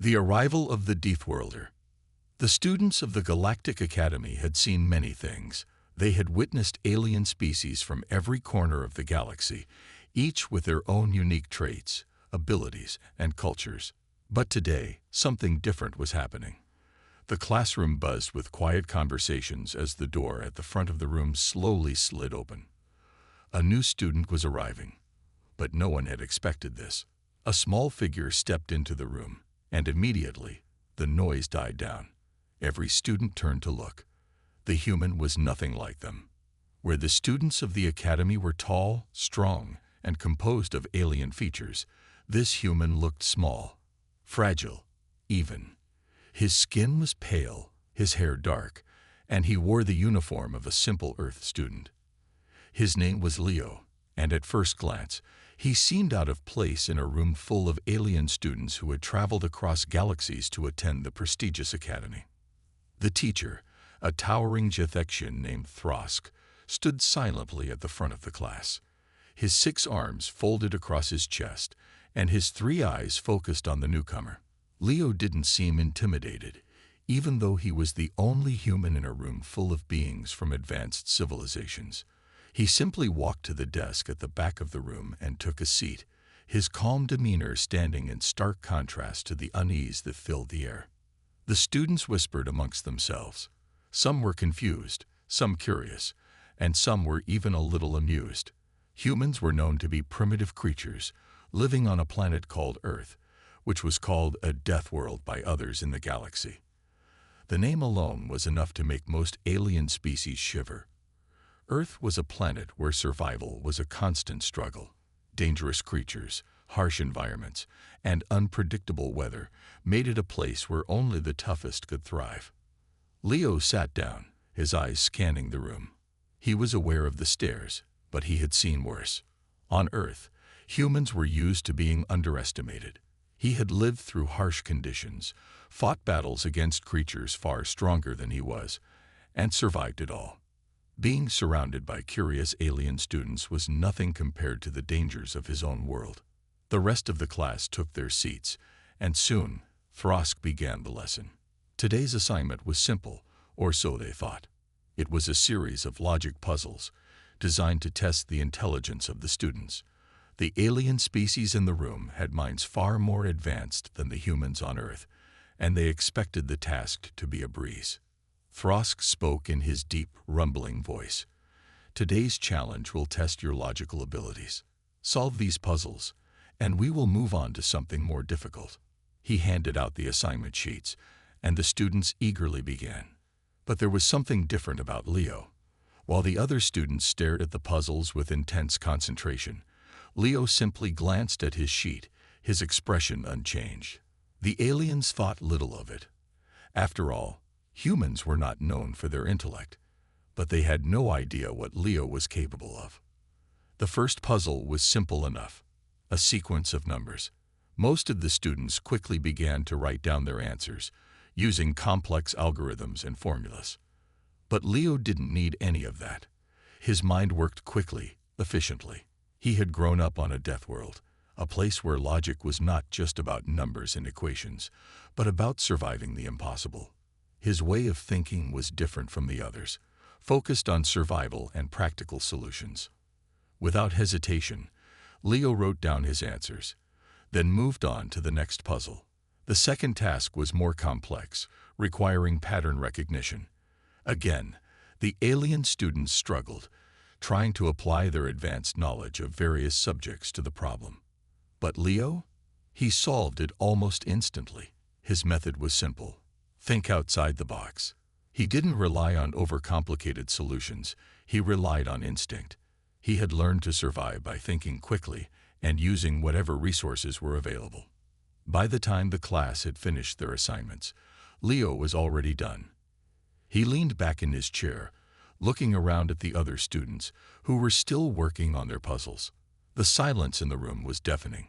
The arrival of the Deathworlder. The students of the Galactic Academy had seen many things. They had witnessed alien species from every corner of the galaxy, each with their own unique traits, abilities, and cultures. But today, something different was happening. The classroom buzzed with quiet conversations as the door at the front of the room slowly slid open. A new student was arriving, but no one had expected this. A small figure stepped into the room, and immediately, the noise died down. Every student turned to look. The human was nothing like them. Where the students of the academy were tall, strong, and composed of alien features, this human looked small, fragile, even. His skin was pale, his hair dark, and he wore the uniform of a simple Earth student. His name was Leo, and at first glance, he seemed out of place in a room full of alien students who had traveled across galaxies to attend the prestigious academy. The teacher, a towering Jethexian named Throsk, stood silently at the front of the class. His 6 arms folded across his chest, and his 3 eyes focused on the newcomer. Leo didn't seem intimidated, even though he was the only human in a room full of beings from advanced civilizations. He simply walked to the desk at the back of the room and took a seat, his calm demeanor standing in stark contrast to the unease that filled the air. The students whispered amongst themselves. Some were confused, some curious, and some were even a little amused. Humans were known to be primitive creatures, living on a planet called Earth, which was called a death world by others in the galaxy. The name alone was enough to make most alien species shiver. Earth was a planet where survival was a constant struggle. Dangerous creatures, harsh environments, and unpredictable weather made it a place where only the toughest could thrive. Leo sat down, his eyes scanning the room. He was aware of the stares, but he had seen worse. On Earth, humans were used to being underestimated. He had lived through harsh conditions, fought battles against creatures far stronger than he was, and survived it all. Being surrounded by curious alien students was nothing compared to the dangers of his own world. The rest of the class took their seats, and soon, Throsk began the lesson. Today's assignment was simple, or so they thought. It was a series of logic puzzles, designed to test the intelligence of the students. The alien species in the room had minds far more advanced than the humans on Earth, and they expected the task to be a breeze. Throsk spoke in his deep, rumbling voice. Today's challenge will test your logical abilities. Solve these puzzles, and we will move on to something more difficult. He handed out the assignment sheets, and the students eagerly began. But there was something different about Leo. While the other students stared at the puzzles with intense concentration, Leo simply glanced at his sheet, his expression unchanged. The aliens thought little of it. After all, humans were not known for their intellect, but they had no idea what Leo was capable of. The first puzzle was simple enough, a sequence of numbers. Most of the students quickly began to write down their answers, using complex algorithms and formulas. But Leo didn't need any of that. His mind worked quickly, efficiently. He had grown up on a death world, a place where logic was not just about numbers and equations, but about surviving the impossible. His way of thinking was different from the others, focused on survival and practical solutions. Without hesitation, Leo wrote down his answers, then moved on to the next puzzle. The second task was more complex, requiring pattern recognition. Again, the alien students struggled, trying to apply their advanced knowledge of various subjects to the problem. But Leo? He solved it almost instantly. His method was simple. Think outside the box. He didn't rely on overcomplicated solutions. He relied on instinct. He had learned to survive by thinking quickly and using whatever resources were available. By the time the class had finished their assignments, Leo was already done. He leaned back in his chair, looking around at the other students who were still working on their puzzles. The silence in the room was deafening.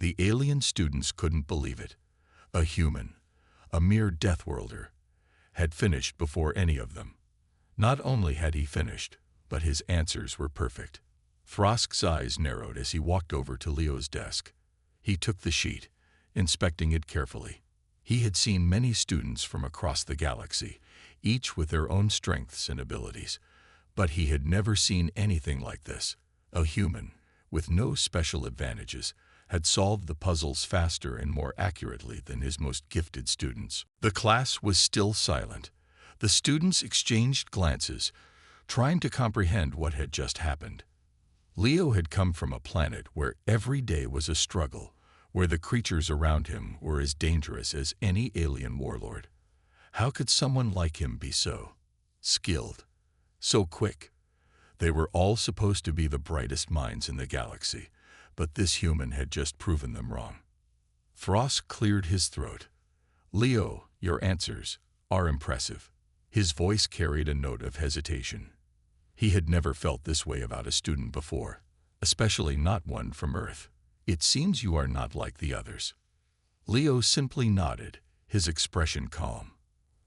The alien students couldn't believe it. A human, a mere deathworlder, had finished before any of them. Not only had he finished, but his answers were perfect. Throsk's eyes narrowed as he walked over to Leo's desk. He took the sheet, inspecting it carefully. He had seen many students from across the galaxy, each with their own strengths and abilities, but he had never seen anything like this. A human, with no special advantages, had solved the puzzles faster and more accurately than his most gifted students. The class was still silent. The students exchanged glances, trying to comprehend what had just happened. Leo had come from a planet where every day was a struggle, where the creatures around him were as dangerous as any alien warlord. How could someone like him be so skilled, so quick? They were all supposed to be the brightest minds in the galaxy, but this human had just proven them wrong. Throsk cleared his throat. "Leo, your answers are impressive." His voice carried a note of hesitation. He had never felt this way about a student before, especially not one from Earth. "It seems you are not like the others." Leo simply nodded, his expression calm.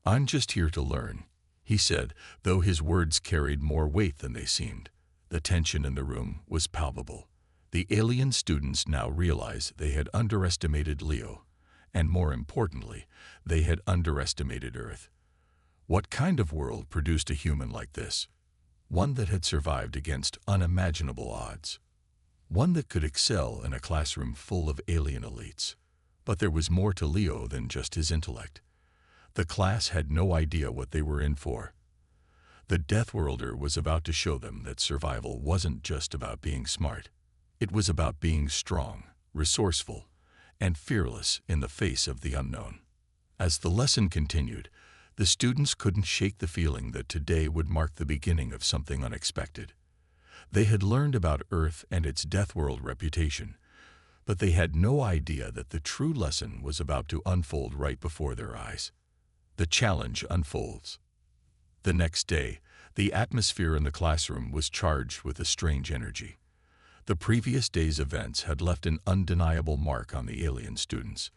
"I'm just here to learn," he said, though his words carried more weight than they seemed. The tension in the room was palpable. The alien students now realized they had underestimated Leo, and more importantly, they had underestimated Earth. What kind of world produced a human like this? One that had survived against unimaginable odds. One that could excel in a classroom full of alien elites. But there was more to Leo than just his intellect. The class had no idea what they were in for. The Deathworlder was about to show them that survival wasn't just about being smart. It was about being strong, resourceful, and fearless in the face of the unknown. As the lesson continued, the students couldn't shake the feeling that today would mark the beginning of something unexpected. They had learned about Earth and its Deathworld reputation, but they had no idea that the true lesson was about to unfold right before their eyes. The challenge unfolds. The next day, the atmosphere in the classroom was charged with a strange energy. The previous day's events had left an undeniable mark on the alien students.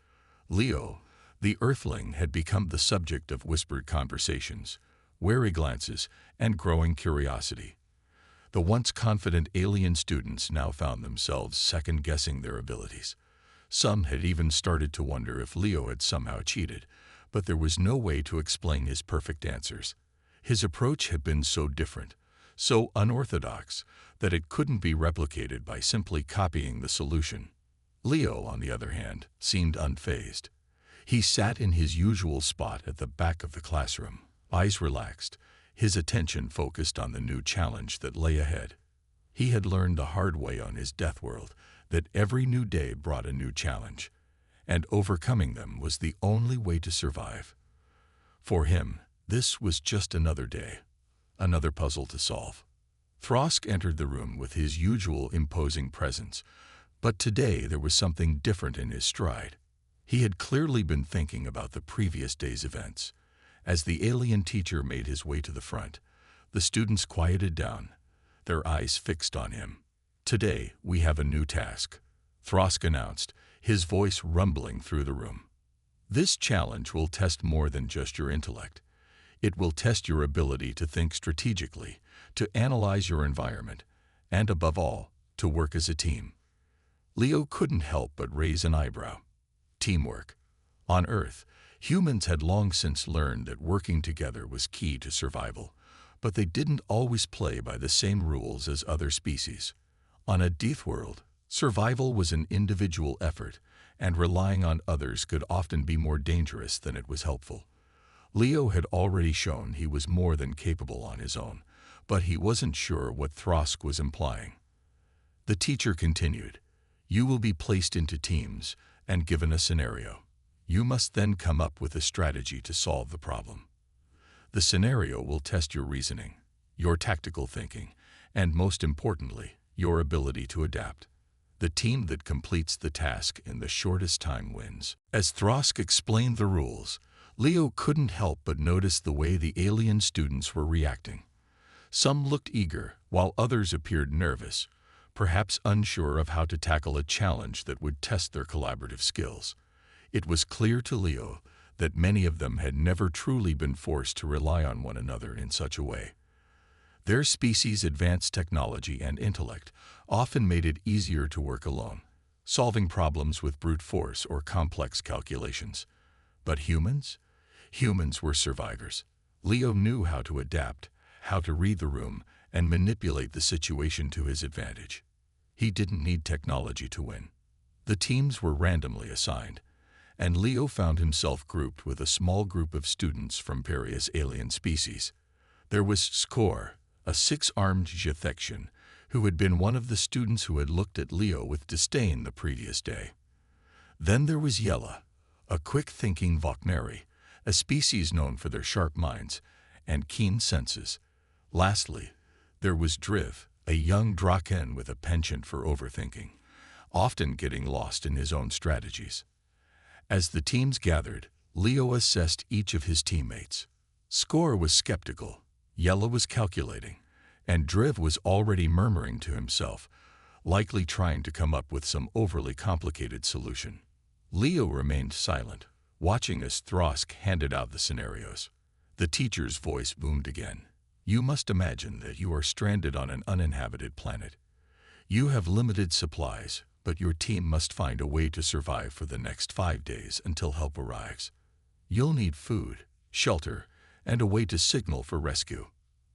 Leo, the Earthling, had become the subject of whispered conversations, wary glances, and growing curiosity. The once confident alien students now found themselves second-guessing their abilities. Some had even started to wonder if Leo had somehow cheated, but there was no way to explain his perfect answers. His approach had been so different, so unorthodox, that it couldn't be replicated by simply copying the solution. Leo, on the other hand, seemed unfazed. He sat in his usual spot at the back of the classroom, eyes relaxed, his attention focused on the new challenge that lay ahead. He had learned the hard way on his Deathworld that every new day brought a new challenge, and overcoming them was the only way to survive. For him, this was just another day, another puzzle to solve. Throsk entered the room with his usual imposing presence, but today there was something different in his stride. He had clearly been thinking about the previous day's events. As the alien teacher made his way to the front, the students quieted down, their eyes fixed on him. "Today, we have a new task," Throsk announced, his voice rumbling through the room. "This challenge will test more than just your intellect. It will test your ability to think strategically, to analyze your environment, and above all, to work as a team." Leo couldn't help but raise an eyebrow. Teamwork. On Earth, humans had long since learned that working together was key to survival, but they didn't always play by the same rules as other species. On a Deathworld, survival was an individual effort, and relying on others could often be more dangerous than it was helpful. Leo had already shown he was more than capable on his own, but he wasn't sure what Throsk was implying. The teacher continued, "You will be placed into teams and given a scenario. You must then come up with a strategy to solve the problem. The scenario will test your reasoning, your tactical thinking, and most importantly, your ability to adapt. The team that completes the task in the shortest time wins." As Throsk explained the rules, Leo couldn't help but notice the way the alien students were reacting. Some looked eager, while others appeared nervous, perhaps unsure of how to tackle a challenge that would test their collaborative skills. It was clear to Leo that many of them had never truly been forced to rely on one another in such a way. Their species' advanced technology and intellect often made it easier to work alone, solving problems with brute force or complex calculations. But humans? Humans were survivors. Leo knew how to adapt, how to read the room, and manipulate the situation to his advantage. He didn't need technology to win. The teams were randomly assigned, and Leo found himself grouped with a small group of students from various alien species. There was Skor, a six-armed Jethexian, who had been one of the students who had looked at Leo with disdain the previous day. Then there was Yella, a quick-thinking Vokneri, a species known for their sharp minds and keen senses. Lastly, there was Driv, a young Draken with a penchant for overthinking, often getting lost in his own strategies. As the teams gathered, Leo assessed each of his teammates. Skor was skeptical, Yella was calculating, and Driv was already murmuring to himself, likely trying to come up with some overly complicated solution. Leo remained silent, watching as Throsk handed out the scenarios. The teacher's voice boomed again. You must imagine that you are stranded on an uninhabited planet. You have limited supplies, but your team must find a way to survive for the next 5 days until help arrives. You'll need food, shelter, and a way to signal for rescue.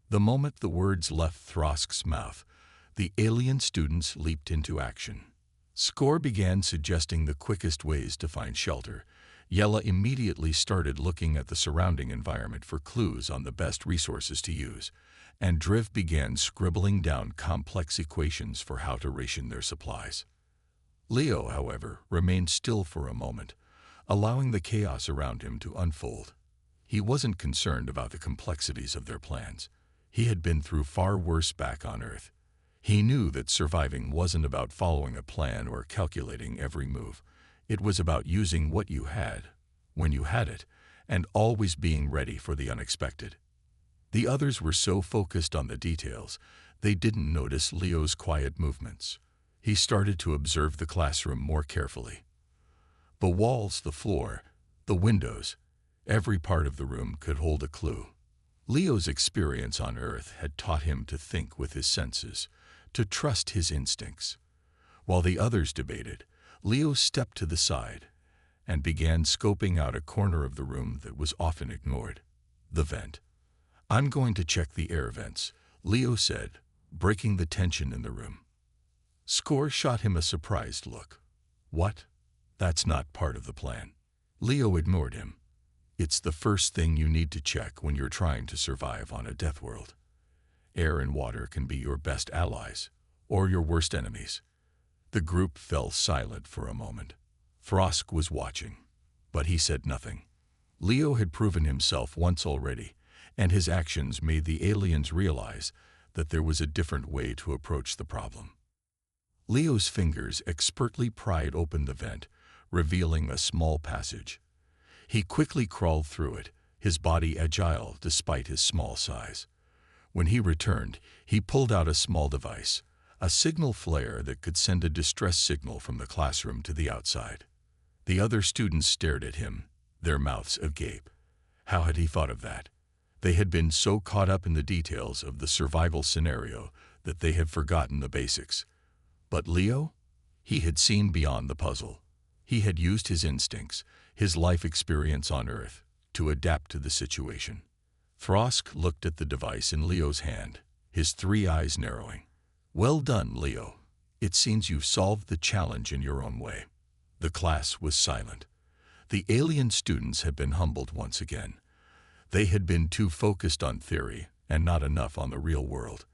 The moment the words left Throsk's mouth, the alien students leaped into action. Skor began suggesting the quickest ways to find shelter. Yella immediately started looking at the surrounding environment for clues on the best resources to use, and Driv began scribbling down complex equations for how to ration their supplies. Leo, however, remained still for a moment, allowing the chaos around him to unfold. He wasn't concerned about the complexities of their plans. He had been through far worse back on Earth. He knew that surviving wasn't about following a plan or calculating every move. It was about using what you had, when you had it, and always being ready for the unexpected. The others were so focused on the details, they didn't notice Leo's quiet movements. He started to observe the classroom more carefully. The walls, the floor, the windows, every part of the room could hold a clue. Leo's experience on Earth had taught him to think with his senses, to trust his instincts. While the others debated, Leo stepped to the side and began scoping out a corner of the room that was often ignored. The vent. I'm going to check the air vents, Leo said, breaking the tension in the room. Skor shot him a surprised look. What? That's not part of the plan. Leo ignored him. It's the first thing you need to check when you're trying to survive on a death world. Air and water can be your best allies, or your worst enemies. The group fell silent for a moment. Throsk was watching, but he said nothing. Leo had proven himself once already, and his actions made the aliens realize that there was a different way to approach the problem. Leo's fingers expertly pried open the vent, revealing a small passage. He quickly crawled through it, his body agile despite his small size. When he returned, he pulled out a small device, a signal flare that could send a distress signal from the classroom to the outside. The other students stared at him, their mouths agape. How had he thought of that? They had been so caught up in the details of the survival scenario that they had forgotten the basics. But Leo? He had seen beyond the puzzle. He had used his instincts, his life experience on Earth, to adapt to the situation. Throsk looked at the device in Leo's hand, his 3 eyes narrowing. Well done, Leo. It seems you've solved the challenge in your own way. The class was silent. The alien students had been humbled once again. They had been too focused on theory and not enough on the real world.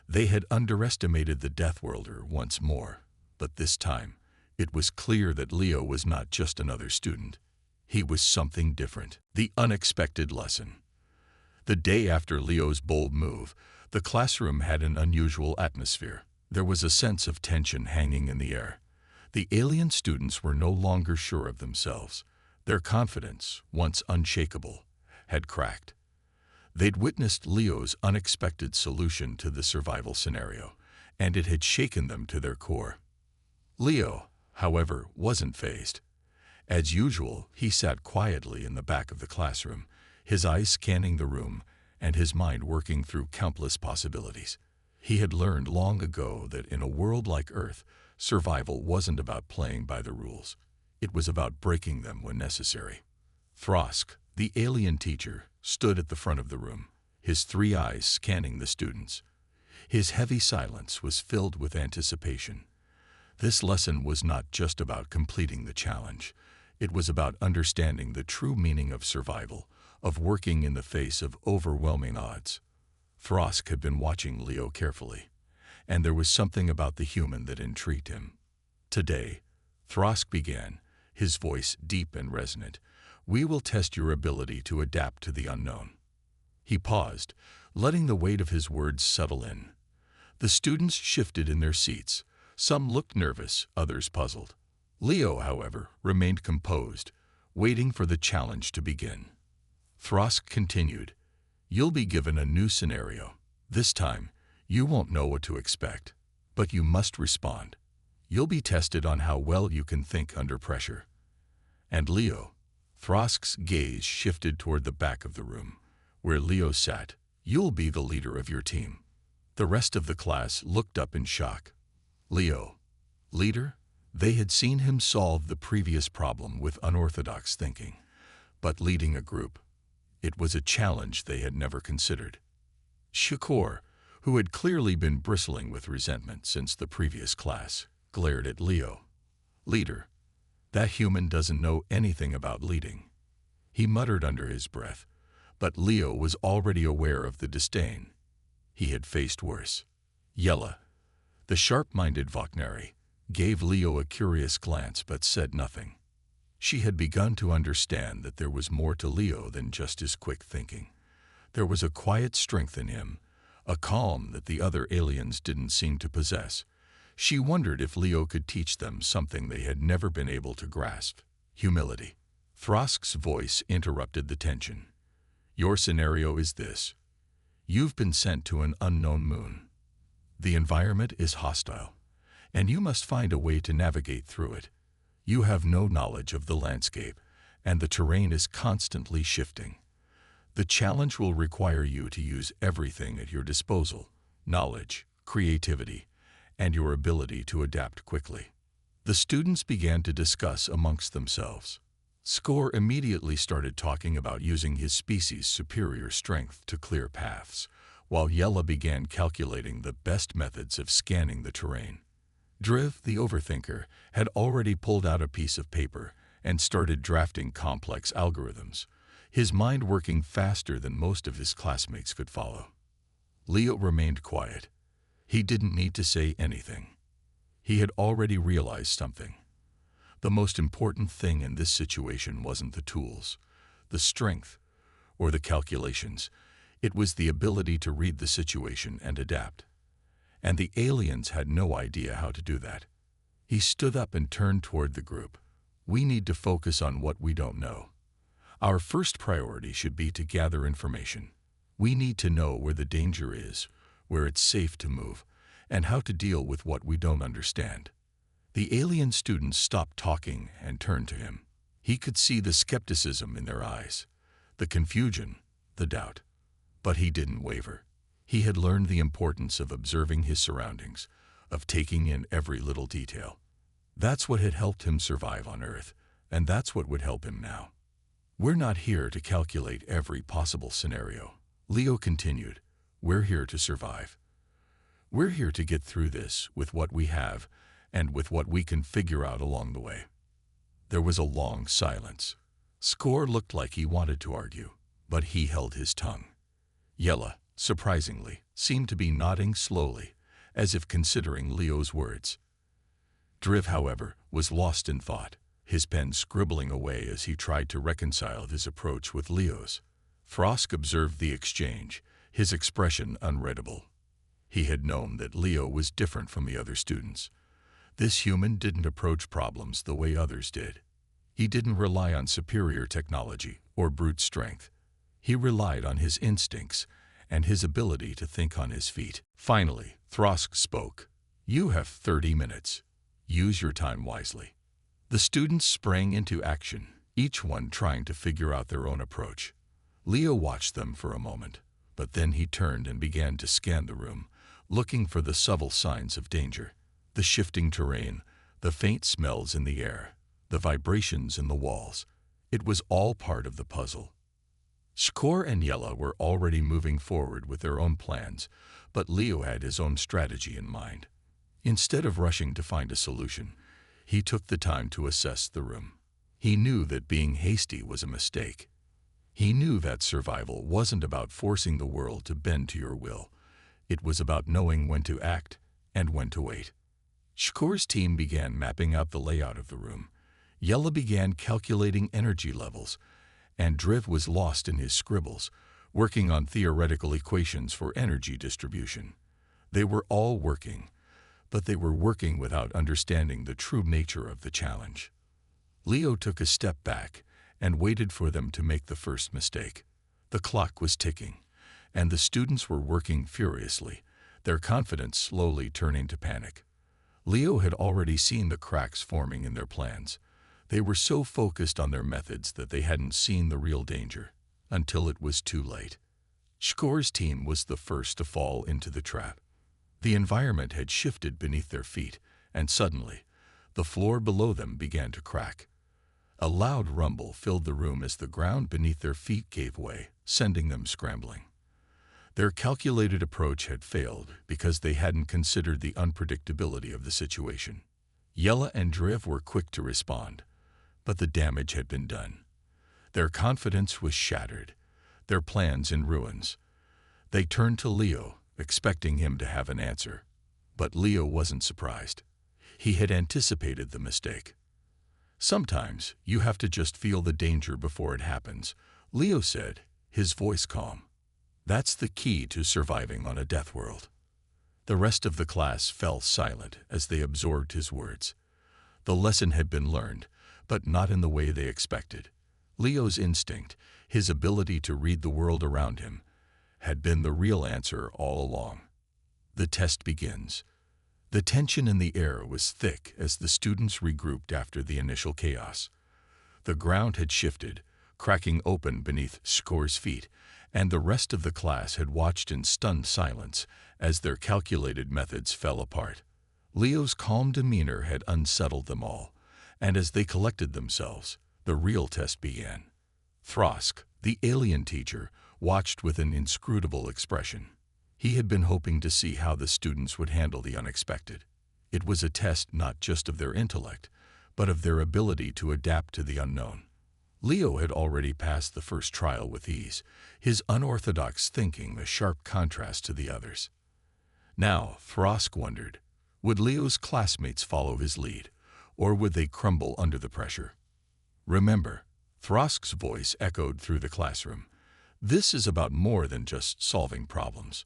They had underestimated the Death Worlder once more, but this time, it was clear that Leo was not just another student. He was something different. The unexpected lesson. The day after Leo's bold move, the classroom had an unusual atmosphere. There was a sense of tension hanging in the air. The alien students were no longer sure of themselves. Their confidence, once unshakable, had cracked. They'd witnessed Leo's unexpected solution to the survival scenario, and it had shaken them to their core. Leo, however, wasn't fazed. As usual, he sat quietly in the back of the classroom, his eyes scanning the room and his mind working through countless possibilities. He had learned long ago that in a world like Earth, survival wasn't about playing by the rules. It was about breaking them when necessary. Throsk, the alien teacher, stood at the front of the room, his three eyes scanning the students. His heavy silence was filled with anticipation. This lesson was not just about completing the challenge. It was about understanding the true meaning of survival, of working in the face of overwhelming odds. Throsk had been watching Leo carefully, and there was something about the human that intrigued him. Today, Throsk began, his voice deep and resonant, "We will test your ability to adapt to the unknown." He paused, letting the weight of his words settle in. The students shifted in their seats. Some looked nervous, others puzzled. Leo, however, remained composed, waiting for the challenge to begin. Throsk continued, "You'll be given a new scenario. This time, you won't know what to expect, but you must respond. You'll be tested on how well you can think under pressure." And Leo, Throsk's gaze shifted toward the back of the room, where Leo sat. "You'll be the leader of your team." The rest of the class looked up in shock. Leo, leader? They had seen him solve the previous problem with unorthodox thinking, but leading a group, it was a challenge they had never considered. Shakur, who had clearly been bristling with resentment since the previous class, glared at Leo. "Leader, that human doesn't know anything about leading." He muttered under his breath, but Leo was already aware of the disdain. He had faced worse. Yella, the sharp-minded Vaknari, gave Leo a curious glance but said nothing. She had begun to understand that there was more to Leo than just his quick thinking. There was a quiet strength in him, a calm that the other aliens didn't seem to possess. She wondered if Leo could teach them something they had never been able to grasp: humility. Throsk's voice interrupted the tension. "Your scenario is this. You've been sent to an unknown moon. The environment is hostile, and you must find a way to navigate through it. You have no knowledge of the landscape, and the terrain is constantly shifting. The challenge will require you to use everything at your disposal: knowledge, creativity, and your ability to adapt quickly." The students began to discuss amongst themselves. Skor immediately started talking about using his species' superior strength to clear paths, while Yella began calculating the best methods of scanning the terrain. Driv, the overthinker, had already pulled out a piece of paper and started drafting complex algorithms, his mind working faster than most of his classmates could follow. Leo remained quiet. He didn't need to say anything. He had already realized something. The most important thing in this situation wasn't the tools, the strength, or the calculations. It was the ability to read the situation and adapt. And the aliens had no idea how to do that. He stood up and turned toward the group. "We need to focus on what we don't know. Our first priority should be to gather information. We need to know where the danger is, where it's safe to move, and how to deal with what we don't understand." The alien students stopped talking and turned to him. He could see the skepticism in their eyes, the confusion, the doubt. But he didn't waver. He had learned the importance of observing his surroundings, of taking in every little detail. That's what had helped him survive on Earth, and that's what would help him now. "We're not here to calculate every possible scenario," Leo continued. "We're here to survive. We're here to get through this with what we have and with what we can figure out along the way." There was a long silence. Skor looked like he wanted to argue, but he held his tongue. Yella, surprisingly, seemed to be nodding slowly, as if considering Leo's words. Driv, however, was lost in thought, his pen scribbling away as he tried to reconcile his approach with Leo's. Throsk observed the exchange, his expression unreadable. He had known that Leo was different from the other students. This human didn't approach problems the way others did. He didn't rely on superior technology or brute strength. He relied on his instincts and his ability to think on his feet. Finally, Throsk spoke. "You have 30 minutes. Use your time wisely." The students sprang into action, each one trying to figure out their own approach. Leo watched them for a moment, but then he turned and began to scan the room, looking for the subtle signs of danger. The shifting terrain, the faint smells in the air, the vibrations in the walls. It was all part of the puzzle. Skor and Yella were already moving forward with their own plans, but Leo had his own strategy in mind. Instead of rushing to find a solution, he took the time to assess the room. He knew that being hasty was a mistake. He knew that survival wasn't about forcing the world to bend to your will. It was about knowing when to act and when to wait. Skor's team began mapping out the layout of the room. Yella began calculating energy levels, and Driv was lost in his scribbles, working on theoretical equations for energy distribution. They were all working, but they were working without understanding the true nature of the challenge. Leo took a step back and waited for them to make the first mistake. The clock was ticking, and the students were working furiously, their confidence slowly turning to panic. Leo had already seen the cracks forming in their plans. They were so focused on their methods that they hadn't seen the real danger, until it was too late. Skor's team was the first to fall into the trap. The environment had shifted beneath their feet, and suddenly, the floor below them began to crack. A loud rumble filled the room as the ground beneath their feet gave way, sending them scrambling. Their calculated approach had failed because they hadn't considered the unpredictability of the situation. Yella and Driv were quick to respond, but the damage had been done. Their confidence was shattered, their plans in ruins. They turned to Leo, expecting him to have an answer. But Leo wasn't surprised. He had anticipated the mistake. "Sometimes you have to just feel the danger before it happens," Leo said, his voice calm. "That's the key to surviving on a death world." The rest of the class fell silent as they absorbed his words. The lesson had been learned, but not in the way they expected. Leo's instinct, his ability to read the world around him, had been the real answer all along. The test begins. The tension in the air was thick as the students regrouped after the initial chaos. The ground had shifted, cracking open beneath Skor's feet, and the rest of the class had watched in stunned silence as their calculated methods fell apart. Leo's calm demeanor had unsettled them all, and as they collected themselves, the real test began. Throsk, the alien teacher, watched with an inscrutable expression. He had been hoping to see how the students would handle the unexpected. It was a test not just of their intellect, but of their ability to adapt to the unknown. Leo had already passed the first trial with ease, his unorthodox thinking a sharp contrast to the others. Now, Throsk wondered, would Leo's classmates follow his lead, or would they crumble under the pressure? "Remember," Throsk's voice echoed through the classroom, "this is about more than just solving problems.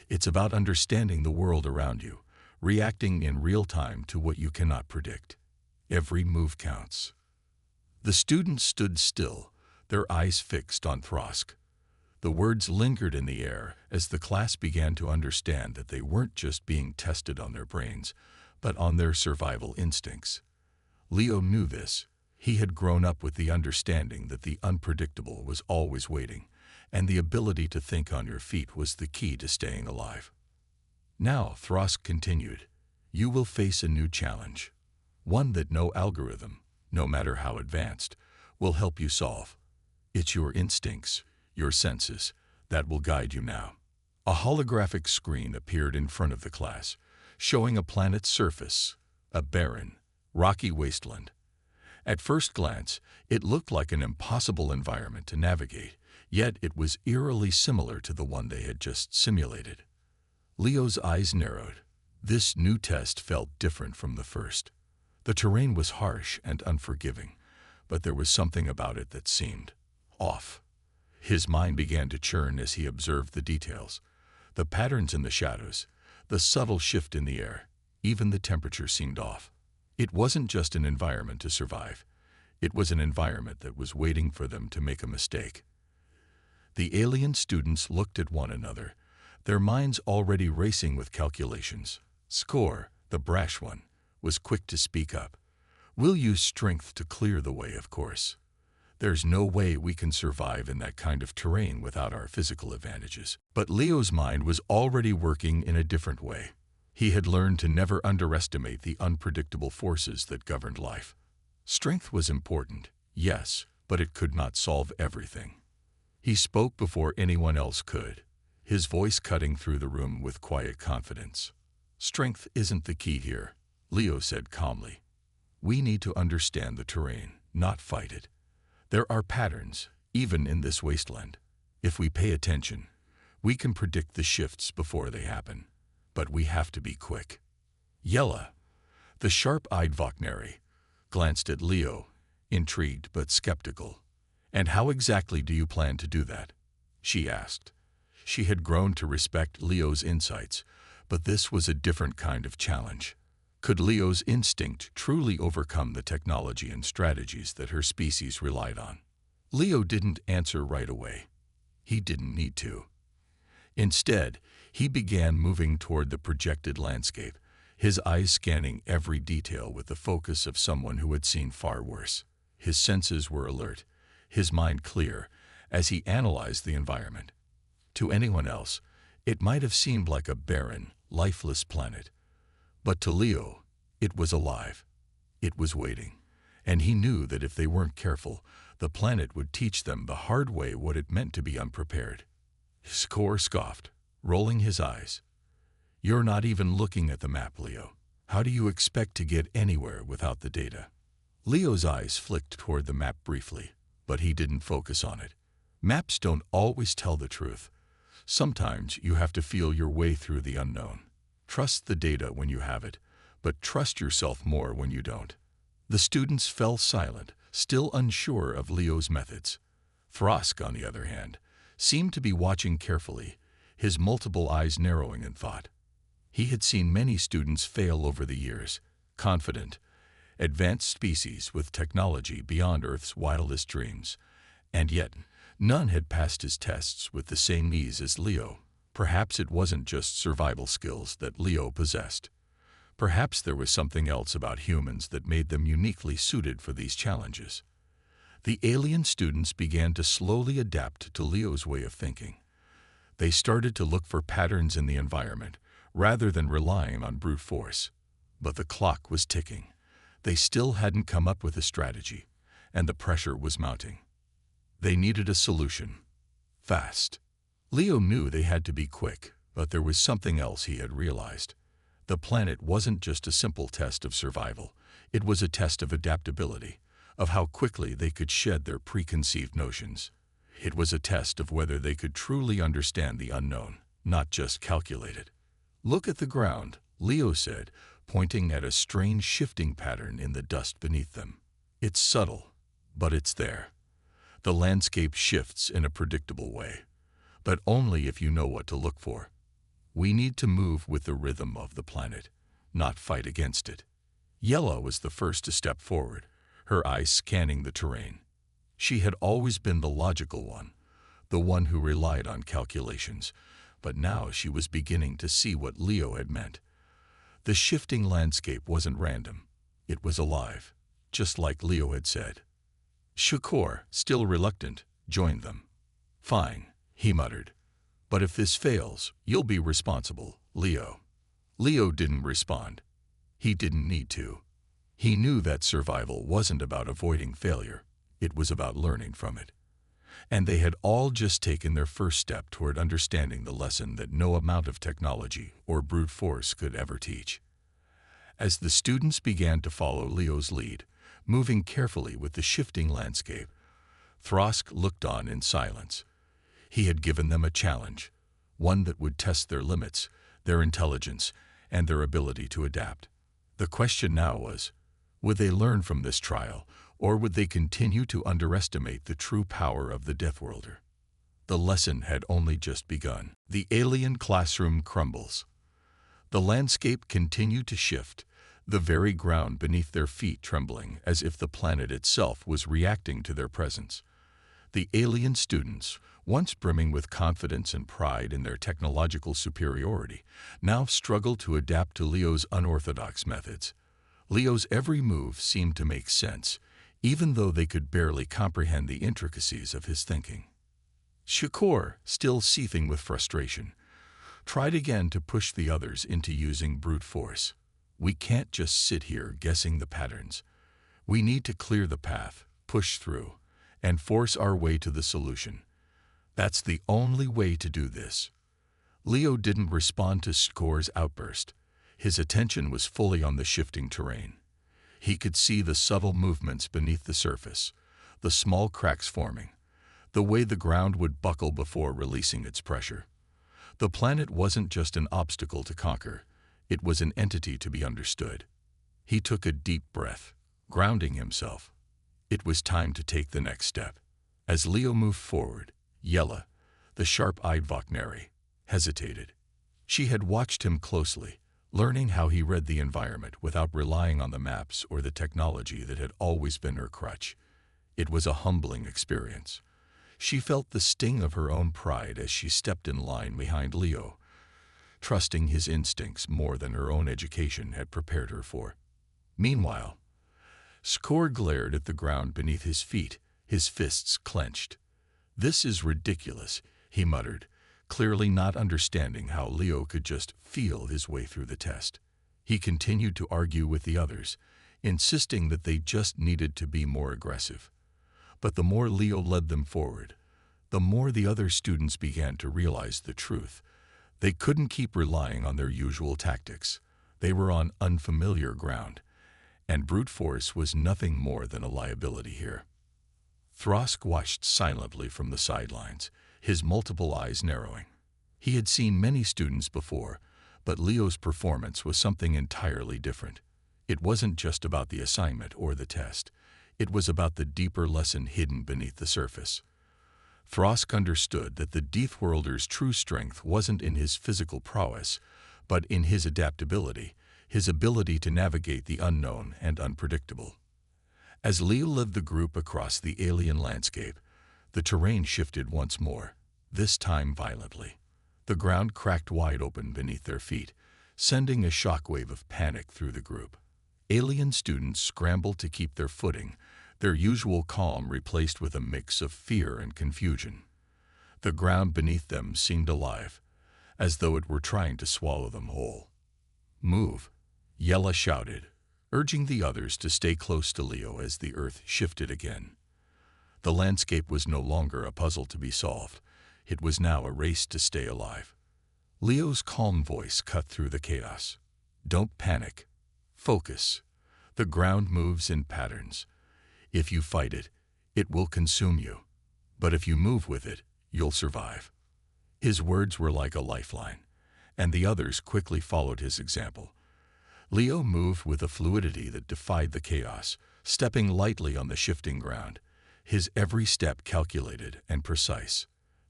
It's about understanding the world around you, reacting in real time to what you cannot predict. Every move counts." The students stood still, their eyes fixed on Throsk. The words lingered in the air as the class began to understand that they weren't just being tested on their brains, but on their survival instincts. Leo knew this. He had grown up with the understanding that the unpredictable was always waiting, and the ability to think on your feet was the key to staying alive. Now, Throsk continued, "You will face a new challenge, one that no algorithm, no matter how advanced, will help you solve. It's your instincts, your senses, that will guide you now." A holographic screen appeared in front of the class, showing a planet's surface, a barren, rocky wasteland. At first glance, it looked like an impossible environment to navigate, yet it was eerily similar to the one they had just simulated. Leo's eyes narrowed. This new test felt different from the first. The terrain was harsh and unforgiving, but there was something about it that seemed off. His mind began to churn as he observed the details, the patterns in the shadows, the subtle shift in the air. Even the temperature seemed off. It wasn't just an environment to survive. It was an environment that was waiting for them to make a mistake. The alien students looked at one another, their minds already racing with calculations. Skor, the brash one, was quick to speak up. "We'll use strength to clear the way, of course. There's no way we can survive in that kind of terrain without our physical advantages." But Leo's mind was already working in a different way. He had learned to never underestimate the unpredictable forces that governed life. Strength was important, yes, but it could not solve everything. He spoke before anyone else could, his voice cutting through the room with quiet confidence. "Strength isn't the key here," Leo said calmly. "We need to understand the terrain, not fight it. There are patterns, even in this wasteland. If we pay attention, we can predict the shifts before they happen. But we have to be quick." Yella, the sharp-eyed Vokneri, glanced at Leo, intrigued but skeptical. "And how exactly do you plan to do that?" she asked. She had grown to respect Leo's insights, but this was a different kind of challenge. Could Leo's instinct truly overcome the technology and strategies that her species relied on? Leo didn't answer right away. He didn't need to. Instead, he began moving toward the projected landscape, his eyes scanning every detail with the focus of someone who had seen far worse. His senses were alert, his mind clear, as he analyzed the environment. To anyone else, it might have seemed like a barren, lifeless planet. But to Leo, it was alive. It was waiting. And he knew that if they weren't careful, the planet would teach them the hard way what it meant to be unprepared. Skor scoffed, rolling his eyes. "You're not even looking at the map, Leo. How do you expect to get anywhere without the data?" Leo's eyes flicked toward the map briefly, but he didn't focus on it. Maps don't always tell the truth. Sometimes you have to feel your way through the unknown. Trust the data when you have it, but trust yourself more when you don't. The students fell silent, still unsure of Leo's methods. Throsk, on the other hand, seemed to be watching carefully, his multiple eyes narrowing in thought. He had seen many students fail over the years, confident, advanced species with technology beyond Earth's wildest dreams, and yet none had passed his tests with the same ease as Leo. Perhaps it wasn't just survival skills that Leo possessed. Perhaps there was something else about humans that made them uniquely suited for these challenges. The alien students began to slowly adapt to Leo's way of thinking. They started to look for patterns in the environment, rather than relying on brute force. But the clock was ticking. They still hadn't come up with a strategy, and the pressure was mounting. They needed a solution. Fast. Leo knew they had to be quick, but there was something else he had realized. The planet wasn't just a simple test of survival. It was a test of adaptability, of how quickly they could shed their preconceived notions. It was a test of whether they could truly understand the unknown, not just calculate it. "Look at the ground," Leo said, pointing at a strange shifting pattern in the dust beneath them. "It's subtle, but it's there. The landscape shifts in a predictable way, but only if you know what to look for. We need to move with the rhythm of the planet, not fight against it." Yella was the first to step forward, her eyes scanning the terrain. She had always been the logical one, the one who relied on calculations, but now she was beginning to see what Leo had meant. The shifting landscape wasn't random. It was alive, just like Leo had said. Shakor, still reluctant, joined them. "Fine," he muttered. "But if this fails, you'll be responsible, Leo." Leo didn't respond. He didn't need to. He knew that survival wasn't about avoiding failure. It was about learning from it. And they had all just taken their first step toward understanding the lesson that no amount of technology or brute force could ever teach. As the students began to follow Leo's lead, moving carefully with the shifting landscape, Throsk looked on in silence. He had given them a challenge, one that would test their limits, their intelligence, and their ability to adapt. The question now was, would they learn from this trial, or would they continue to underestimate the true power of the Deathworlder? The lesson had only just begun. The alien classroom crumbles. The landscape continued to shift, the very ground beneath their feet trembling as if the planet itself was reacting to their presence. The alien students, once brimming with confidence and pride in their technological superiority, now struggled to adapt to Leo's unorthodox methods. Leo's every move seemed to make sense, even though they could barely comprehend the intricacies of his thinking. Shakor, still seething with frustration, tried again to push the others into using brute force. "We can't just sit here guessing the patterns. We need to clear the path, push through, and force our way to the solution. That's the only way to do this." Leo didn't respond to Score's outburst. His attention was fully on the shifting terrain. He could see the subtle movements beneath the surface, the small cracks forming, the way the ground would buckle before releasing its pressure. The planet wasn't just an obstacle to conquer, it was an entity to be understood. He took a deep breath, grounding himself. It was time to take the next step. As Leo moved forward, Yella, the sharp-eyed Vokneri, hesitated. She had watched him closely, learning how he read the environment without relying on the maps or the technology that had always been her crutch. It was a humbling experience. She felt the sting of her own pride as she stepped in line behind Leo, trusting his instincts more than her own education had prepared her for. Meanwhile, Score glared at the ground beneath his feet, his fists clenched. "This is ridiculous," he muttered, clearly not understanding how Leo could just feel his way through the test. He continued to argue with the others, insisting that they just needed to be more aggressive. But the more Leo led them forward, the more the other students began to realize the truth. They couldn't keep relying on their usual tactics. They were on unfamiliar ground, and brute force was nothing more than a liability here. Throsk watched silently from the sidelines, his multiple eyes narrowing. He had seen many students before, but Leo's performance was something entirely different. It wasn't just about the assignment or the test. It was about the deeper lesson hidden beneath the surface. Throsk understood that the Deathworlder's true strength wasn't in his physical prowess, but in his adaptability, his ability to navigate the unknown and unpredictable. As Leo led the group across the alien landscape, the terrain shifted once more, this time violently. The ground cracked wide open beneath their feet, sending a shockwave of panic through the group. Alien students scrambled to keep their footing, their usual calm replaced with a mix of fear and confusion. The ground beneath them seemed alive, as though it were trying to swallow them whole. "Move," Yella shouted, urging the others to stay close to Leo as the earth shifted again. The landscape was no longer a puzzle to be solved. It was now a race to stay alive. Leo's calm voice cut through the chaos. "Don't panic. Focus. The ground moves in patterns. If you fight it, it will consume you. But if you move with it, you'll survive." His words were like a lifeline, and the others quickly followed his example. Leo moved with a fluidity that defied the chaos, stepping lightly on the shifting ground, his every step calculated and precise.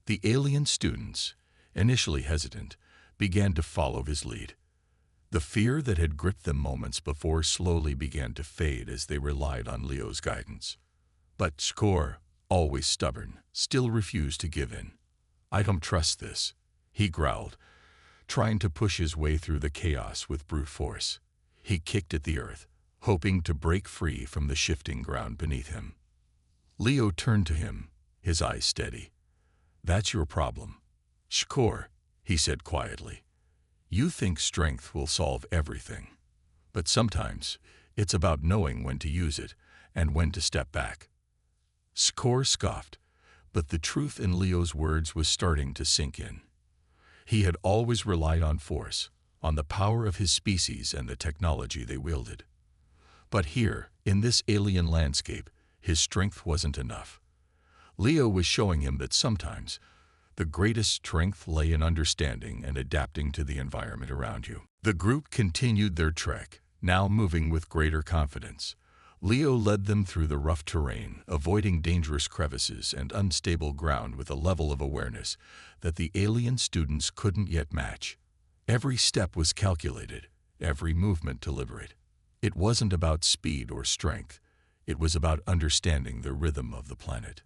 The alien students, initially hesitant, began to follow his lead. The fear that had gripped them moments before slowly began to fade as they relied on Leo's guidance. But Score, always stubborn, still refused to give in. "I don't trust this," he growled, trying to push his way through the chaos with brute force. He kicked at the earth, hoping to break free from the shifting ground beneath him. Leo turned to him, his eyes steady. "That's your problem, Score," he said quietly. "You think strength will solve everything. But sometimes it's about knowing when to use it and when to step back." Score scoffed, but the truth in Leo's words was starting to sink in. He had always relied on force, on the power of his species and the technology they wielded. But here, in this alien landscape, his strength wasn't enough. Leo was showing him that sometimes the greatest strength lay in understanding and adapting to the environment around you. The group continued their trek, now moving with greater confidence. Leo led them through the rough terrain, avoiding dangerous crevices and unstable ground with a level of awareness that the alien students couldn't yet match. Every step was calculated, every movement deliberate. It wasn't about speed or strength. It was about understanding the rhythm of the planet.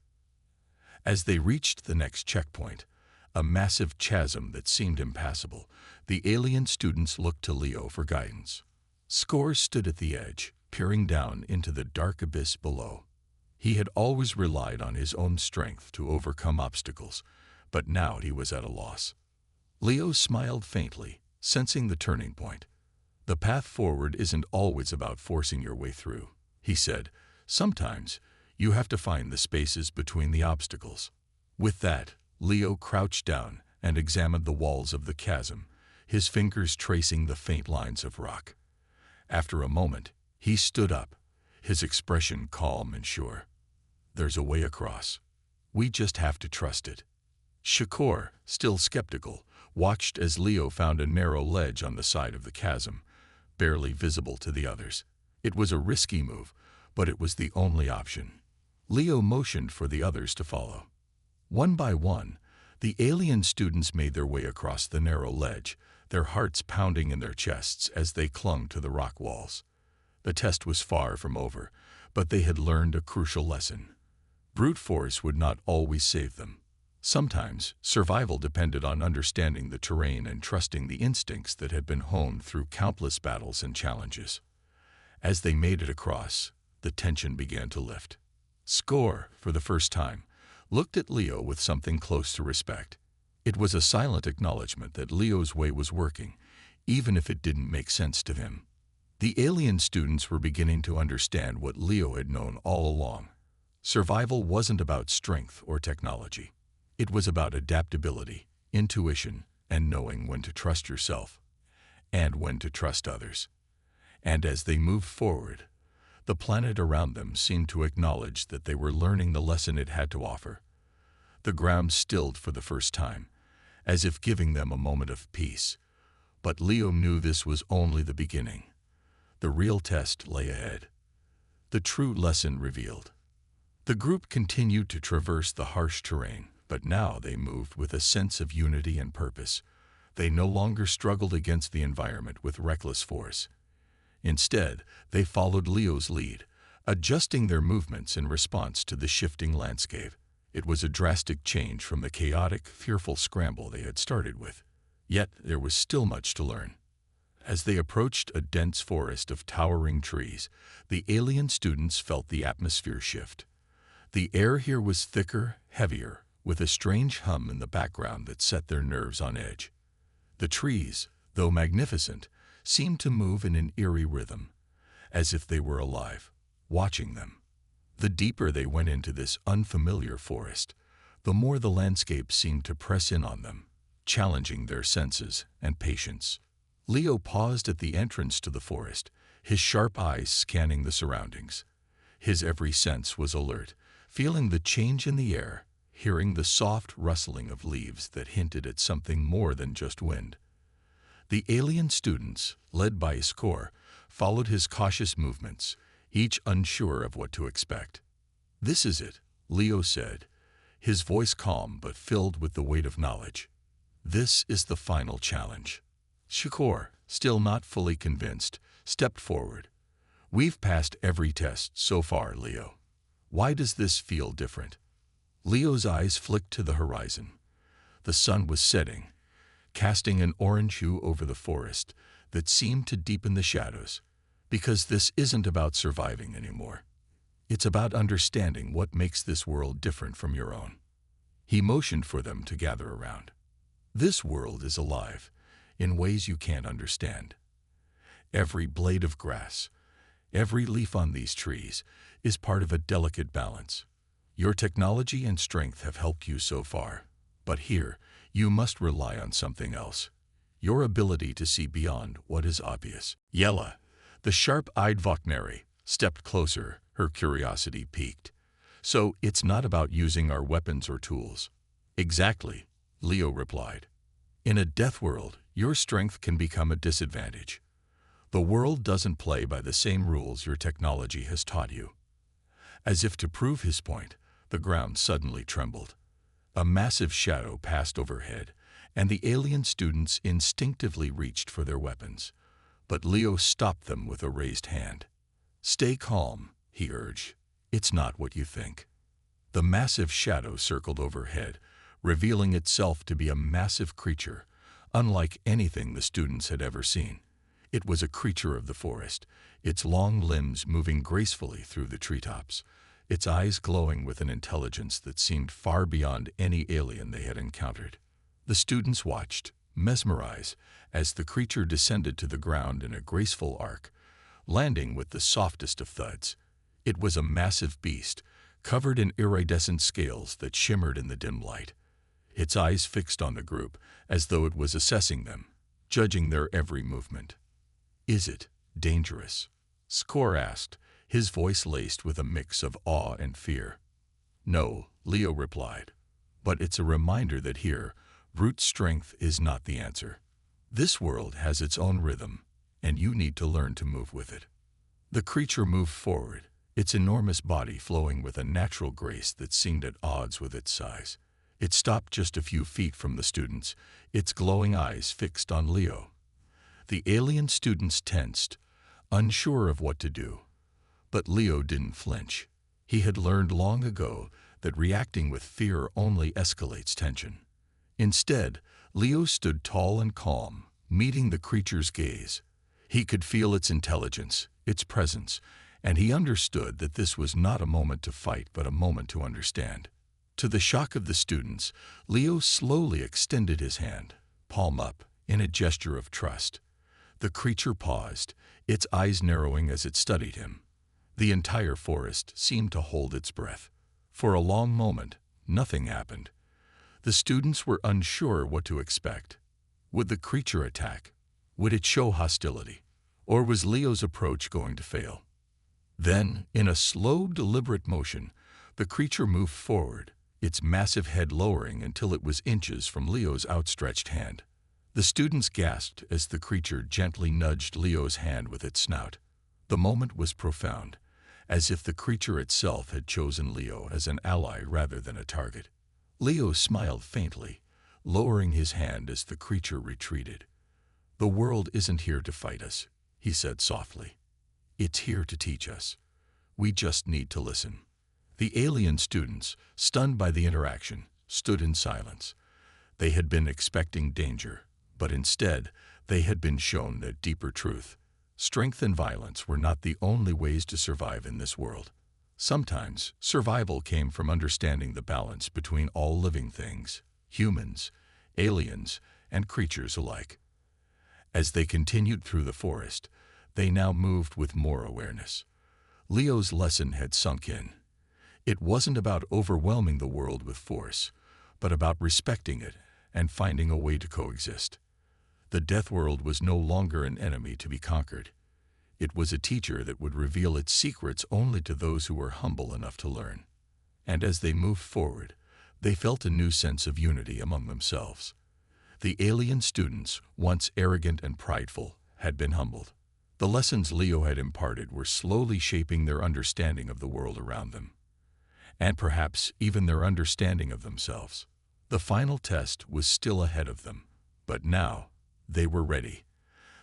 As they reached the next checkpoint, a massive chasm that seemed impassable, the alien students looked to Leo for guidance. Score stood at the edge, peering down into the dark abyss below. He had always relied on his own strength to overcome obstacles, but now he was at a loss. Leo smiled faintly, sensing the turning point. "The path forward isn't always about forcing your way through," he said. "Sometimes You have to find the spaces between the obstacles. With that, Leo crouched down and examined the walls of the chasm, his fingers tracing the faint lines of rock. After a moment, he stood up, his expression calm and sure. There's a way across. We just have to trust it. Shakur, still skeptical, watched as Leo found a narrow ledge on the side of the chasm, barely visible to the others. It was a risky move, but it was the only option. Leo motioned for the others to follow. One by one, the alien students made their way across the narrow ledge, their hearts pounding in their chests as they clung to the rock walls. The test was far from over, but they had learned a crucial lesson. Brute force would not always save them. Sometimes, survival depended on understanding the terrain and trusting the instincts that had been honed through countless battles and challenges. As they made it across, the tension began to lift. Score, for the first time, looked at Leo with something close to respect. It was a silent acknowledgement that Leo's way was working, even if it didn't make sense to him. The alien students were beginning to understand what Leo had known all along. Survival wasn't about strength or technology. It was about adaptability, intuition, and knowing when to trust yourself and when to trust others. And as they moved forward, the planet around them seemed to acknowledge that they were learning the lesson it had to offer. The ground stilled for the first time, as if giving them a moment of peace. But Leo knew this was only the beginning. The real test lay ahead. The true lesson revealed. The group continued to traverse the harsh terrain, but now they moved with a sense of unity and purpose. They no longer struggled against the environment with reckless force. Instead, they followed Leo's lead, adjusting their movements in response to the shifting landscape. It was a drastic change from the chaotic, fearful scramble they had started with. Yet there was still much to learn. As they approached a dense forest of towering trees, the alien students felt the atmosphere shift. The air here was thicker, heavier, with a strange hum in the background that set their nerves on edge. The trees, though magnificent, seemed to move in an eerie rhythm, as if they were alive, watching them. The deeper they went into this unfamiliar forest, the more the landscape seemed to press in on them, challenging their senses and patience. Leo paused at the entrance to the forest, his sharp eyes scanning the surroundings. His every sense was alert, feeling the change in the air, hearing the soft rustling of leaves that hinted at something more than just wind. The alien students, led by Iskor, followed his cautious movements, each unsure of what to expect. "This is it," Leo said, his voice calm but filled with the weight of knowledge. "This is the final challenge." Shakur, still not fully convinced, stepped forward. "We've passed every test so far, Leo. Why does this feel different?" Leo's eyes flicked to the horizon. The sun was setting, casting an orange hue over the forest that seemed to deepen the shadows. "Because this isn't about surviving anymore. It's about understanding what makes this world different from your own." He motioned for them to gather around. "This world is alive in ways you can't understand. Every blade of grass, every leaf on these trees is part of a delicate balance. Your technology and strength have helped you so far, but here you must rely on something else. Your ability to see beyond what is obvious." Yella, the sharp-eyed Vokneri, stepped closer, her curiosity piqued. "So it's not about using our weapons or tools." "Exactly," Leo replied. "In a death world, your strength can become a disadvantage. The world doesn't play by the same rules your technology has taught you." As if to prove his point, the ground suddenly trembled. A massive shadow passed overhead, and the alien students instinctively reached for their weapons. But Leo stopped them with a raised hand. "Stay calm," he urged. "It's not what you think." The massive shadow circled overhead, revealing itself to be a massive creature, unlike anything the students had ever seen. It was a creature of the forest, its long limbs moving gracefully through the treetops, its eyes glowing with an intelligence that seemed far beyond any alien they had encountered. The students watched, mesmerized, as the creature descended to the ground in a graceful arc, landing with the softest of thuds. It was a massive beast, covered in iridescent scales that shimmered in the dim light. Its eyes fixed on the group, as though it was assessing them, judging their every movement. "Is it dangerous?" Score asked, his voice laced with a mix of awe and fear. "No," Leo replied, "but it's a reminder that here, brute strength is not the answer. This world has its own rhythm, and you need to learn to move with it." The creature moved forward, its enormous body flowing with a natural grace that seemed at odds with its size. It stopped just a few feet from the students, its glowing eyes fixed on Leo. The alien students tensed, unsure of what to do. But Leo didn't flinch. He had learned long ago that reacting with fear only escalates tension. Instead, Leo stood tall and calm, meeting the creature's gaze. He could feel its intelligence, its presence, and he understood that this was not a moment to fight but a moment to understand. To the shock of the students, Leo slowly extended his hand, palm up, in a gesture of trust. The creature paused, its eyes narrowing as it studied him. The entire forest seemed to hold its breath. For a long moment, nothing happened. The students were unsure what to expect. Would the creature attack? Would it show hostility? Or was Leo's approach going to fail? Then, in a slow, deliberate motion, the creature moved forward, its massive head lowering until it was inches from Leo's outstretched hand. The students gasped as the creature gently nudged Leo's hand with its snout. The moment was profound, as if the creature itself had chosen Leo as an ally rather than a target. Leo smiled faintly, lowering his hand as the creature retreated. "The world isn't here to fight us," he said softly. "It's here to teach us. We just need to listen." The alien students, stunned by the interaction, stood in silence. They had been expecting danger, but instead, they had been shown a deeper truth. Strength and violence were not the only ways to survive in this world. Sometimes, survival came from understanding the balance between all living things, humans, aliens, and creatures alike. As they continued through the forest, they now moved with more awareness. Leo's lesson had sunk in. It wasn't about overwhelming the world with force, but about respecting it and finding a way to coexist. The death world was no longer an enemy to be conquered. It was a teacher that would reveal its secrets only to those who were humble enough to learn. And as they moved forward, they felt a new sense of unity among themselves. The alien students, once arrogant and prideful, had been humbled. The lessons Leo had imparted were slowly shaping their understanding of the world around them, and perhaps even their understanding of themselves. The final test was still ahead of them, but now they were ready.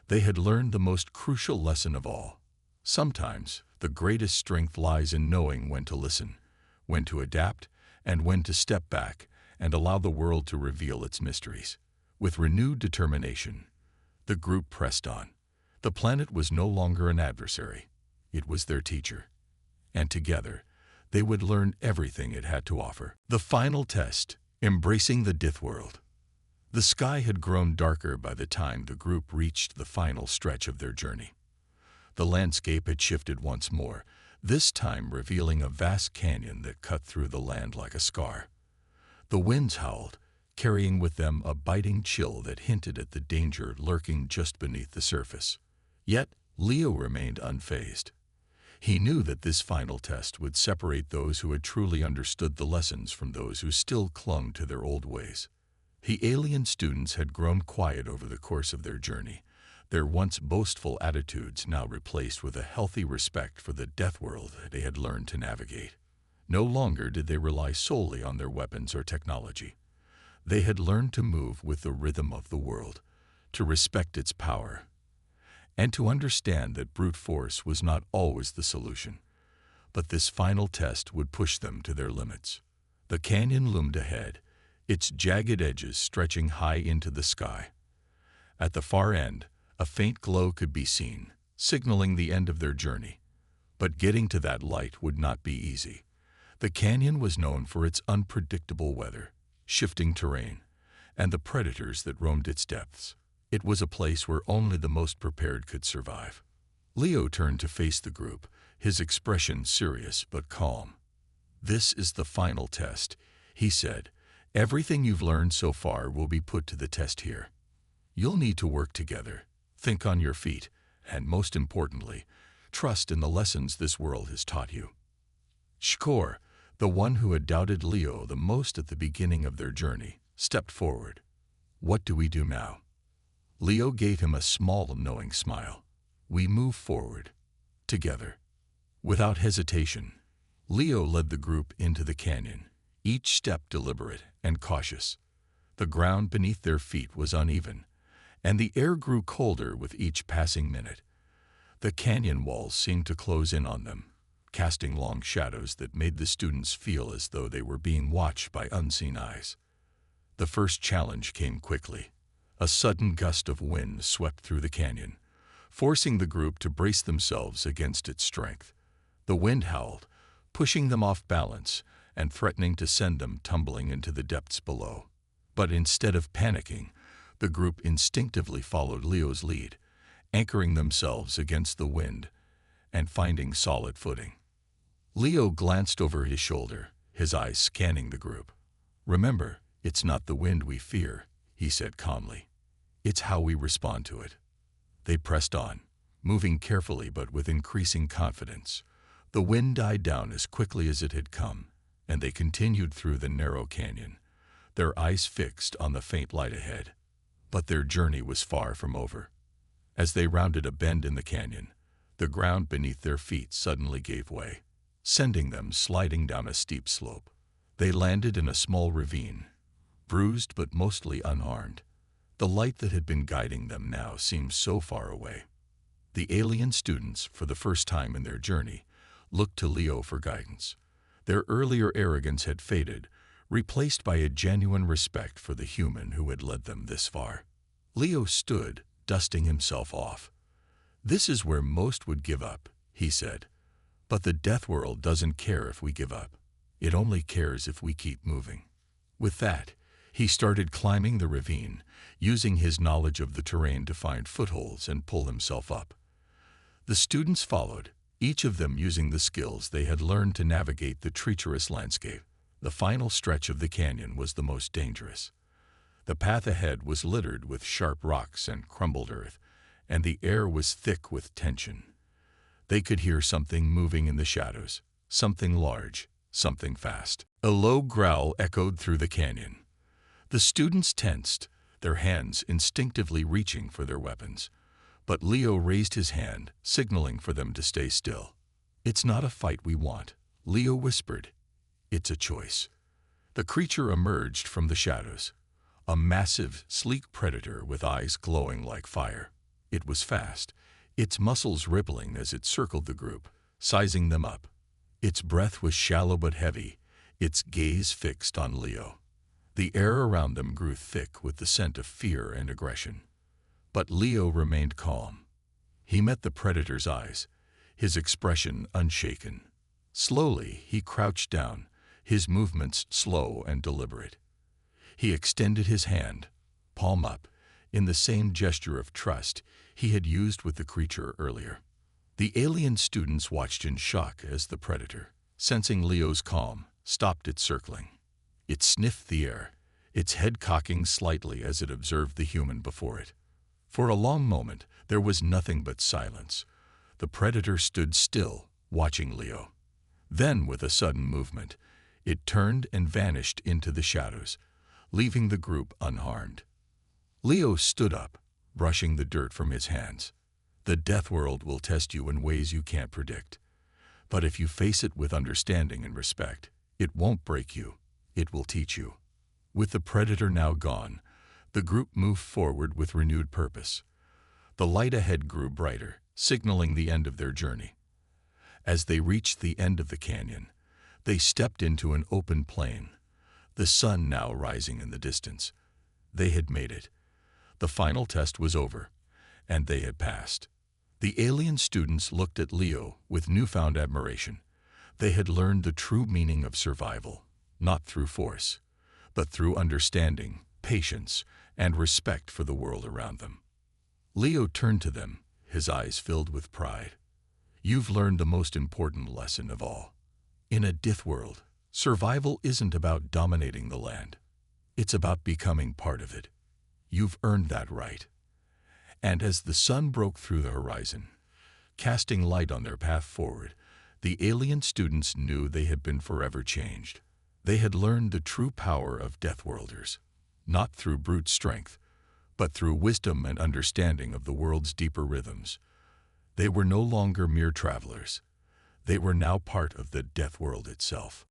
They had learned the most crucial lesson of all. Sometimes the greatest strength lies in knowing when to listen, when to adapt, and when to step back and allow the world to reveal its mysteries. With renewed determination, the group pressed on. The planet was no longer an adversary. It was their teacher. And together, they would learn everything it had to offer. The final test, embracing the Dith world. The sky had grown darker by the time the group reached the final stretch of their journey. The landscape had shifted once more, this time revealing a vast canyon that cut through the land like a scar. The winds howled, carrying with them a biting chill that hinted at the danger lurking just beneath the surface. Yet, Leo remained unfazed. He knew that this final test would separate those who had truly understood the lessons from those who still clung to their old ways. The alien students had grown quiet over the course of their journey, their once boastful attitudes now replaced with a healthy respect for the death world they had learned to navigate. No longer did they rely solely on their weapons or technology. They had learned to move with the rhythm of the world, to respect its power, and to understand that brute force was not always the solution. But this final test would push them to their limits. The canyon loomed ahead, its jagged edges stretching high into the sky. At the far end, a faint glow could be seen, signaling the end of their journey. But getting to that light would not be easy. The canyon was known for its unpredictable weather, shifting terrain, and the predators that roamed its depths. It was a place where only the most prepared could survive. Leo turned to face the group, his expression serious but calm. "This is the final test," he said. "Everything you've learned so far will be put to the test here. You'll need to work together, think on your feet, and most importantly, trust in the lessons this world has taught you." Shkor, the one who had doubted Leo the most at the beginning of their journey, stepped forward. "What do we do now?" Leo gave him a small, knowing smile. "We move forward, together." Without hesitation, Leo led the group into the canyon, each step deliberate and cautious. The ground beneath their feet was uneven, and the air grew colder with each passing minute. The canyon walls seemed to close in on them, casting long shadows that made the students feel as though they were being watched by unseen eyes. The first challenge came quickly. A sudden gust of wind swept through the canyon, forcing the group to brace themselves against its strength. The wind howled, pushing them off balance and threatening to send them tumbling into the depths below. But instead of panicking, the group instinctively followed Leo's lead, anchoring themselves against the wind and finding solid footing. Leo glanced over his shoulder, his eyes scanning the group. "Remember, it's not the wind we fear," he said calmly. "It's how we respond to it." They pressed on, moving carefully but with increasing confidence. The wind died down as quickly as it had come, and they continued through the narrow canyon, their eyes fixed on the faint light ahead. But their journey was far from over. As they rounded a bend in the canyon, the ground beneath their feet suddenly gave way, sending them sliding down a steep slope. They landed in a small ravine, bruised but mostly unharmed. The light that had been guiding them now seemed so far away. The alien students, for the first time in their journey, looked to Leo for guidance. Their earlier arrogance had faded, replaced by a genuine respect for the human who had led them this far. Leo stood, dusting himself off. "This is where most would give up," he said. "But the death world doesn't care if we give up. It only cares if we keep moving." With that, he started climbing the ravine, using his knowledge of the terrain to find footholds and pull himself up. The students followed, each of them using the skills they had learned to navigate the treacherous landscape. The final stretch of the canyon was the most dangerous. The path ahead was littered with sharp rocks and crumbled earth, and the air was thick with tension. They could hear something moving in the shadows, something large, something fast. A low growl echoed through the canyon. The students tensed, their hands instinctively reaching for their weapons. But Leo raised his hand, signaling for them to stay still. "It's not a fight we want," Leo whispered. "It's a choice." The creature emerged from the shadows, a massive, sleek predator with eyes glowing like fire. It was fast, its muscles rippling as it circled the group, sizing them up. Its breath was shallow but heavy, its gaze fixed on Leo. The air around them grew thick with the scent of fear and aggression. But Leo remained calm. He met the predator's eyes, his expression unshaken. Slowly, he crouched down, his movements slow and deliberate. He extended his hand, palm up, in the same gesture of trust he had used with the creature earlier. The alien students watched in shock as the predator, sensing Leo's calm, stopped its circling. It sniffed the air, its head cocking slightly as it observed the human before it. For a long moment, there was nothing but silence. The predator stood still, watching Leo. Then, with a sudden movement, it turned and vanished into the shadows, leaving the group unharmed. Leo stood up, brushing the dirt from his hands. "The death world will test you in ways you can't predict. But if you face it with understanding and respect, it won't break you, it will teach you." With the predator now gone, the group moved forward with renewed purpose. The light ahead grew brighter, signaling the end of their journey. As they reached the end of the canyon, they stepped into an open plain, the sun now rising in the distance. They had made it. The final test was over, and they had passed. The alien students looked at Leo with newfound admiration. They had learned the true meaning of survival, not through force, but through understanding, patience, and respect for the world around them. Leo turned to them, his eyes filled with pride. "You've learned the most important lesson of all. In a death world, Survival isn't about dominating the land. It's about becoming part of it. You've earned that right. And as the sun broke through the horizon, casting light on their path forward, the alien students knew they had been forever changed. They had learned the true power of Deathworlders, not through brute strength, but through wisdom and understanding of the world's deeper rhythms. They were no longer mere travelers. They were now part of the Deathworld itself.